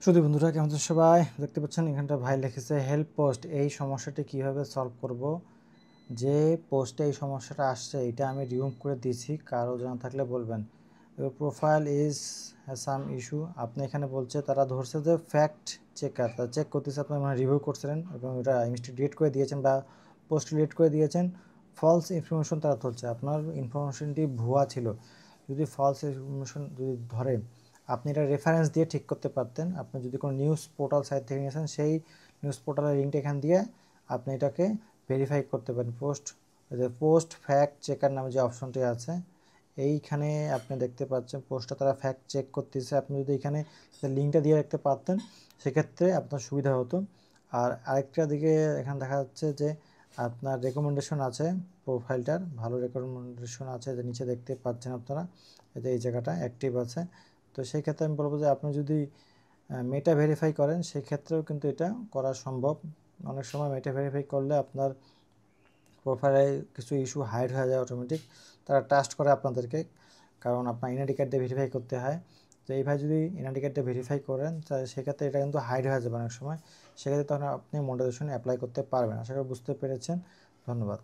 শুধু বন্ধুরা কেমন আছেন সবাই? দেখতে পাচ্ছেন এখানটা ভাই লিখেছে হেল্প পোস্ট। এই সমস্যাটি কিভাবে সলভ করব? যে পোস্টে এই সমস্যাটা আসছে এটা আমি রিমুভ করে দিয়েছি, কারো জানা থাকলে বলবেন। Your profile is some issue. আপনি এখানে বলছে তারা ধরছে যে ফ্যাক্ট চেকার, তারা চেক করতেছে আপনি মানে রিভিউ করছিলেন এবং এটা ইনস্টা ডিলিট করে দিয়েছেন বা পোস্ট ডিলিট করে দিয়েছেন। ফলস ইনফরমেশন তারা ধরছে, আপনার ইনফরমেশনটি ভুয়া ছিল। যদি ফলস ইনফরমেশন যদি ধরে, আপনি এটা রেফারেন্স দিয়ে ঠিক করতে পারতেন। আপনি যদি কোনো নিউজ পোর্টাল সাইট থেকে নিয়েছেন, সেই নিউজ পোর্টালের লিঙ্কটা এখান দিয়ে আপনি এটাকে ভেরিফাই করতে পারেন। পোস্ট ফ্যাক্ট চেকার নামে যে অপশনটি আছে, এইখানে আপনি দেখতে পাচ্ছেন পোস্টটা তারা ফ্যাক্ট চেক করতেছে। আপনি যদি এখানে লিঙ্কটা দিয়ে রাখতে পারতেন সেক্ষেত্রে আপনার সুবিধা হতো। আর আরেকটা দিকে এখানে দেখা যাচ্ছে যে আপনার রেকমেন্ডেশন আছে, প্রোফাইলটার ভালো রেকমেন্ডেশন আছে, যে নিচে দেখতে পাচ্ছেন আপনারা, এই জায়গাটা অ্যাক্টিভ আছে। তো সেই ক্ষেত্রে আমি বলবো যে আপনি যদি মেটা ভেরিফাই করেন সেক্ষেত্রেও কিন্তু এটা করা সম্ভব। অনেক সময় মেটা ভেরিফাই করলে আপনার প্রোফাইলে কিছু ইস্যু হাইড হয়ে যায় অটোমেটিক, তারা ট্রাস্ট করে আপনাদেরকে, কারণ আপনার এনআইডি কার্ড দিয়ে ভেরিফাই করতে হয়। তো এইভাবে যদি এনআইডি কার্ড দিয়ে ভেরিফাই করেন তাহলে সেক্ষেত্রে এটা কিন্তু হাইড হয়ে যাবে অনেক সময়, সেক্ষেত্রে তখন আপনি মনিটাইজেশন অ্যাপ্লাই করতে পারবেন। আশা করি বুঝতে পেরেছেন। ধন্যবাদ।